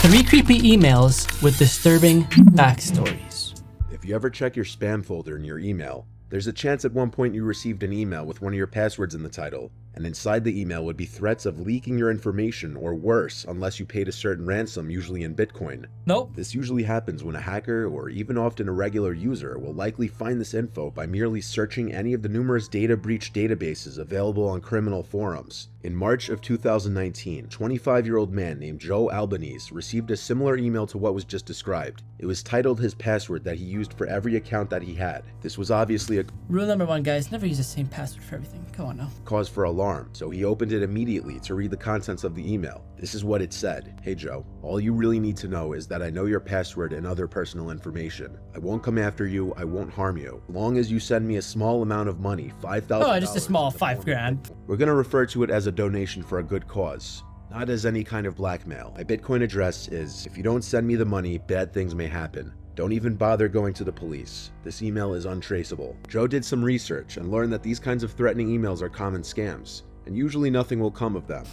3 creepy emails with disturbing backstories. If you ever check your spam folder in your email, there's a chance at one point you received an email with one of your passwords in the title, and inside the email would be threats of leaking your information or worse unless you paid a certain ransom, usually in Bitcoin. Nope. This usually happens when a hacker or even often a regular user will likely find this info by merely searching any of the numerous data breach databases available on criminal forums. In March of 2019, 25-year-old man named Joe Albanese received a similar email to what was just described. It was titled his password that he used for every account that he had. This was obviously a Rule number 1, guys, never use the same password for everything. Come on now. cause for alarm, so he opened it immediately to read the contents of the email. This is what it said. Hey Joe, all you really need to know is that I know your password and other personal information. I won't come after you, I won't harm you. As long as you send me a small amount of money, $5,000. Oh, just a small 5 grand. We're gonna refer to it as a donation for a good cause, not as any kind of blackmail. My Bitcoin address is, if you don't send me the money, bad things may happen. Don't even bother going to the police. This email is untraceable. Joe did some research and learned that these kinds of threatening emails are common scams, and usually nothing will come of them.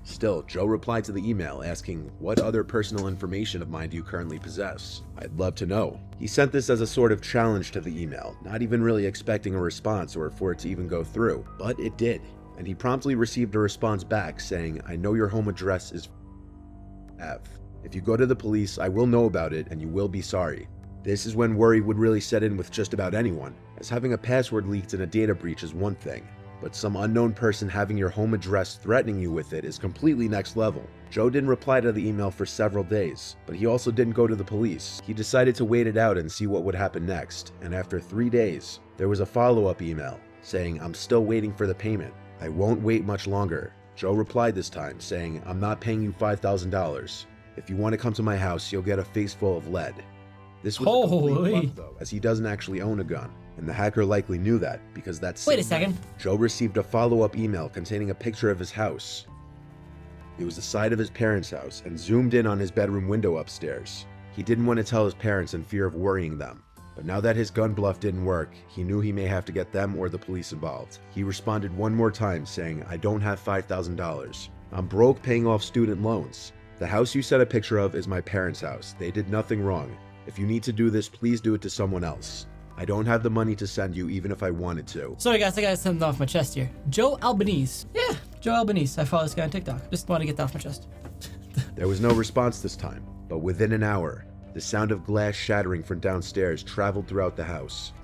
Still, Joe replied to the email asking, what other personal information of mine do you currently possess? I'd love to know. He sent this as a sort of challenge to the email, not even really expecting a response or for it to even go through, but it did. And he promptly received a response back saying, I know your home address is F. If you go to the police, I will know about it and you will be sorry. This is when worry would really set in with just about anyone, as having a password leaked in a data breach is one thing, but some unknown person having your home address threatening you with it is completely next level. Joe didn't reply to the email for several days, but he also didn't go to the police. He decided to wait it out and see what would happen next, and after 3 days, there was a follow-up email saying, I'm still waiting for the payment. I won't wait much longer. Joe replied this time saying, I'm not paying you $5,000. If you want to come to my house, you'll get a face full of lead. This was a complete bluff, though, as he doesn't actually own a gun, and the hacker likely knew that because that's. Wait a second. Joe received a follow-up email containing a picture of his house. It was the side of his parents' house and zoomed in on his bedroom window upstairs. He didn't want to tell his parents in fear of worrying them, but now that his gun bluff didn't work, he knew he may have to get them or the police involved. He responded one more time saying, I don't have $5,000. I'm broke paying off student loans. The house you sent a picture of is my parents' house. They did nothing wrong. If you need to do this, please do it to someone else. I don't have the money to send you even if I wanted to. Sorry guys, I gotta send it off my chest here. Joe Albanese. Yeah, Joe Albanese. I follow this guy on TikTok. Just want to get that off my chest. There was no response this time, but within an hour, the sound of glass shattering from downstairs traveled throughout the house.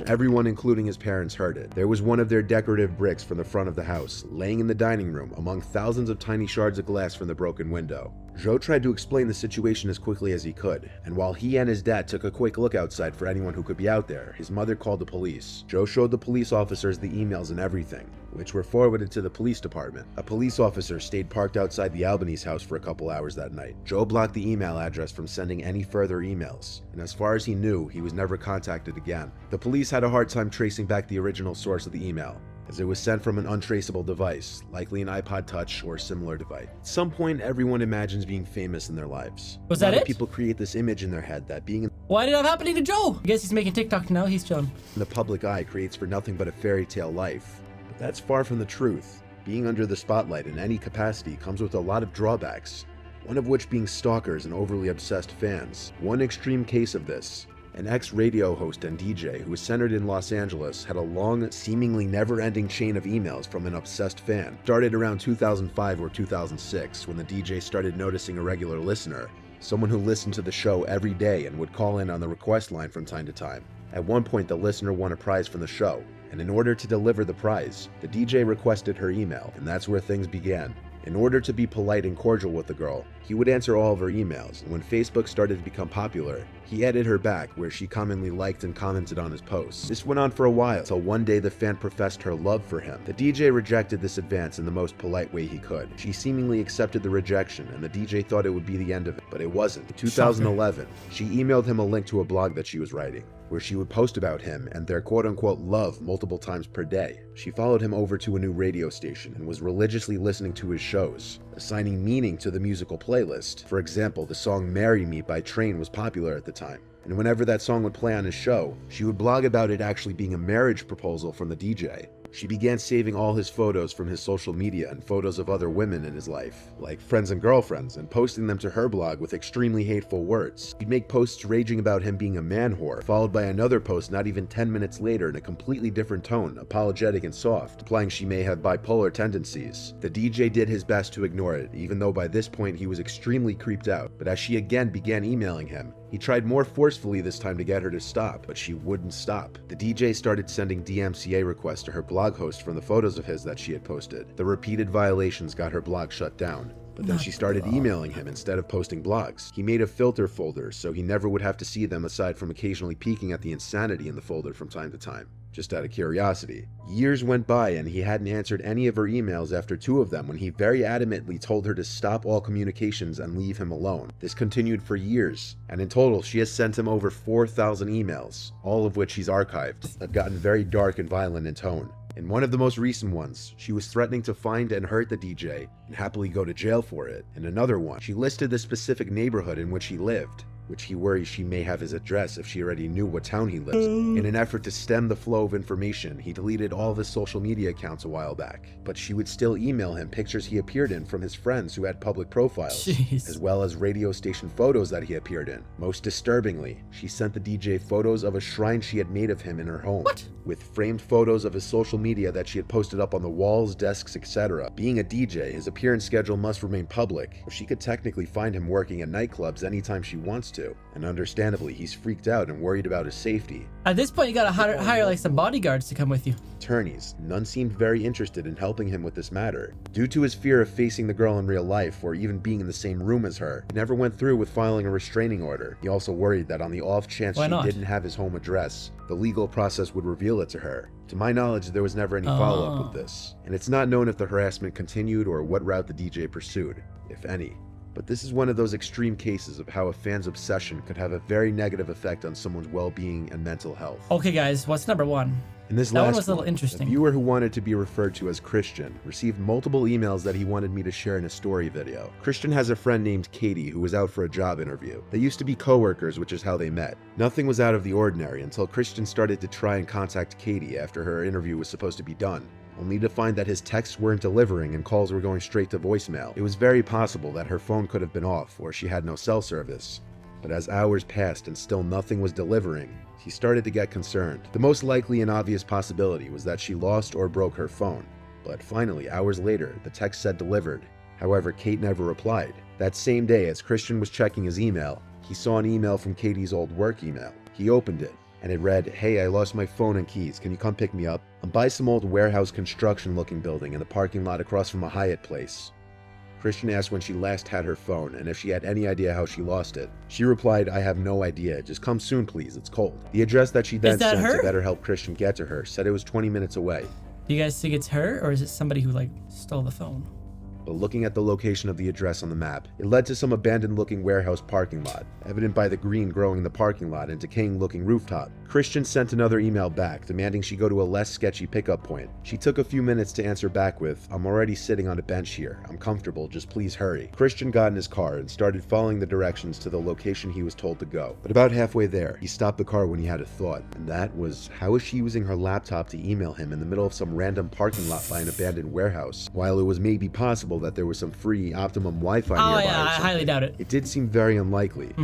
Everyone, including his parents, heard it. There was one of their decorative bricks from the front of the house, laying in the dining room among thousands of tiny shards of glass from the broken window. Joe tried to explain the situation as quickly as he could, and while he and his dad took a quick look outside for anyone who could be out there, his mother called the police. Joe showed the police officers the emails and everything, which were forwarded to the police department. A police officer stayed parked outside the Albanese house for a couple hours that night. Joe blocked the email address from sending any further emails, and as far as he knew, he was never contacted again. The police had a hard time tracing back the original source of the email, as it was sent from an untraceable device, likely an iPod Touch or similar device. At some point, everyone imagines being famous in their lives. Was that it? People create this image in their head that being in Why did that happen to Joe? I guess he's making TikTok now. He's chilling. the public eye creates for nothing but a fairy tale life. But that's far from the truth. Being under the spotlight in any capacity comes with a lot of drawbacks, one of which being stalkers and overly obsessed fans. One extreme case of this: an ex-radio host and DJ who was centered in Los Angeles had a long, seemingly never-ending chain of emails from an obsessed fan. Started around 2005 or 2006 when the DJ started noticing a regular listener, someone who listened to the show every day and would call in on the request line from time to time. At one point, the listener won a prize from the show, and in order to deliver the prize, the DJ requested her email, and that's where things began. In order to be polite and cordial with the girl, he would answer all of her emails, and when Facebook started to become popular, he added her back where she commonly liked and commented on his posts. This went on for a while, until one day the fan professed her love for him. The DJ rejected this advance in the most polite way he could. She seemingly accepted the rejection, and the DJ thought it would be the end of it, but it wasn't. In 2011, she emailed him a link to a blog that she was writing, where she would post about him and their quote-unquote love multiple times per day. She followed him over to a new radio station and was religiously listening to his shows, assigning meaning to the musical playlist. For example, the song Marry Me by Train was popular at the time, and whenever that song would play on his show, she would blog about it actually being a marriage proposal from the DJ. She began saving all his photos from his social media and photos of other women in his life, like friends and girlfriends, and posting them to her blog with extremely hateful words. She'd make posts raging about him being a man whore, followed by another post not even 10 minutes later in a completely different tone, apologetic and soft, implying she may have bipolar tendencies. The DJ did his best to ignore it, even though by this point he was extremely creeped out, but as she again began emailing him, he tried more forcefully this time to get her to stop, but she wouldn't stop. The DJ started sending DMCA requests to her blog host from the photos of his that she had posted. The repeated violations got her blog shut down. But then she started emailing him instead of posting blogs. He made a filter folder so he never would have to see them aside from occasionally peeking at the insanity in the folder from time to time, just out of curiosity. Years went by and he hadn't answered any of her emails after 2 of them when he very adamantly told her to stop all communications and leave him alone. This continued for years, and in total she has sent him over 4,000 emails, all of which he's archived, that gotten very dark and violent in tone. In one of the most recent ones, she was threatening to find and hurt the DJ and happily go to jail for it. In another one, she listed the specific neighborhood in which he lived, which he worries she may have his address if she already knew what town he lives in. In an effort to stem the flow of information, he deleted all of his social media accounts a while back, but she would still email him pictures he appeared in from his friends who had public profiles, as well as radio station photos that he appeared in. Most disturbingly, she sent the DJ photos of a shrine she had made of him in her home, with framed photos of his social media that she had posted up on the walls, desks, etc. Being a DJ, his appearance schedule must remain public, or she could technically find him working at nightclubs anytime she wants to. And understandably, he's freaked out and worried about his safety. At this point, you gotta hire like some bodyguards to come with you. Attorneys, none seemed very interested in helping him with this matter. Due to his fear of facing the girl in real life or even being in the same room as her, he never went through with filing a restraining order. He also worried that on the off chance she didn't have his home address, the legal process would reveal it to her. To my knowledge, there was never any follow-up with this, and it's not known if the harassment continued or what route the DJ pursued, if any. But this is one of those extreme cases of how a fan's obsession could have a very negative effect on someone's well-being and mental health. Okay guys, what's number 1? In this that last one was a little interesting. A viewer who wanted to be referred to as Christian received multiple emails that he wanted me to share in a story video. Christian has a friend named Katie who was out for a job interview. They used to be co-workers, which is how they met. Nothing was out of the ordinary until Christian started to try and contact Katie after her interview was supposed to be done, only to find that his texts weren't delivering and calls were going straight to voicemail. It was very possible that her phone could have been off or she had no cell service. But as hours passed and still nothing was delivering, he started to get concerned. The most likely and obvious possibility was that she lost or broke her phone. But finally, hours later, the text said delivered. However, Kate never replied. That same day, as Christian was checking his email, he saw an email from Katie's old work email. He opened it, and it read, "Hey, I lost my phone and keys. Can you come pick me up? I'm by some old warehouse construction looking building in the parking lot across from a Hyatt place." Christian asked when she last had her phone and if she had any idea how she lost it. She replied, "I have no idea. Just come soon, please. It's cold." The address that she then sent to better help Christian get to her said it was 20 minutes away. Do you guys think it's her, or is it somebody who like stole the phone? But looking at the location of the address on the map, it led to some abandoned-looking warehouse parking lot, evident by the green growing in the parking lot and decaying-looking rooftop. Christian sent another email back, demanding she go to a less sketchy pickup point. She took a few minutes to answer back with, "I'm already sitting on a bench here. I'm comfortable, just please hurry." Christian got in his car and started following the directions to the location he was told to go. But about halfway there, he stopped the car when he had a thought, and that was, how is she using her laptop to email him in the middle of some random parking lot by an abandoned warehouse, while it was maybe possible that there was some free optimum Wi-Fi nearby? Yeah, I highly doubt it. It did seem very unlikely.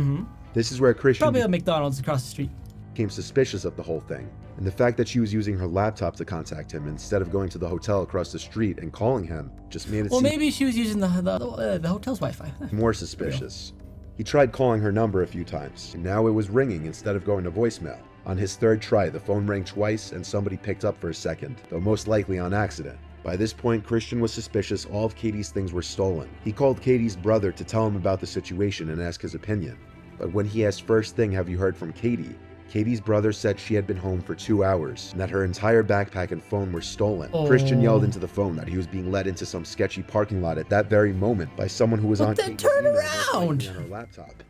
This is where Christian probably a McDonald's across the street became suspicious of the whole thing, and the fact that she was using her laptop to contact him instead of going to the hotel across the street and calling him just made it seem maybe she was using the hotel's Wi-Fi. more suspicious. He tried calling her number a few times, and now it was ringing instead of going to voicemail. On his third try, the phone rang twice and somebody picked up for a second, though most likely on accident. By this point, Christian was suspicious all of Katie's things were stolen. He called Katie's brother to tell him about the situation and ask his opinion. But when he asked first thing, "Have you heard from Katie?" Katie's brother said she had been home for 2 hours and that her entire backpack and phone were stolen. Christian yelled into the phone that he was being led into some sketchy parking lot at that very moment by someone who was on Katie's turn email around on her laptop.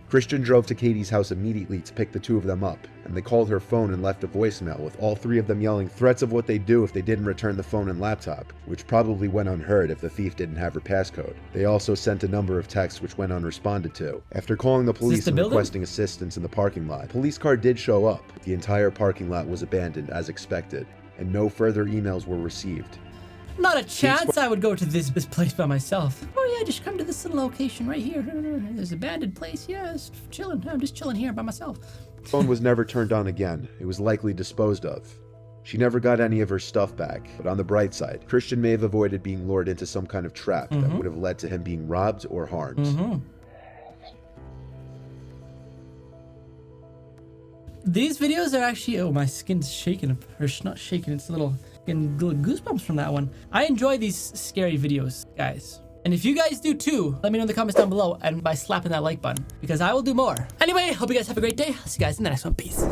Christian drove to Katie's house immediately to pick the two of them up, and they called her phone and left a voicemail with all three of them yelling threats of what they'd do if they didn't return the phone and laptop, which probably went unheard if the thief didn't have her passcode. They also sent a number of texts which went unresponded to. After calling the police and requesting assistance in the parking lot, a police car did show up, but the entire parking lot was abandoned as expected. and no further emails were received. Not a chance I would go to this place by myself. Oh yeah, just come to this little location right here. There's an abandoned place. Yeah, it's chilling. I'm just chilling here by myself. The phone was never turned on again. It was likely disposed of. She never got any of her stuff back, but on the bright side, Christian may have avoided being lured into some kind of trap that would have led to him being robbed or harmed. These videos are actually, oh, my skin's shaking, or it's not shaking, it's getting little goosebumps from that one. I enjoy these scary videos, guys. And if you guys do too, let me know in the comments down below and by slapping that like button, because I will do more. Anyway, hope you guys have a great day. I'll see you guys in the next one. Peace.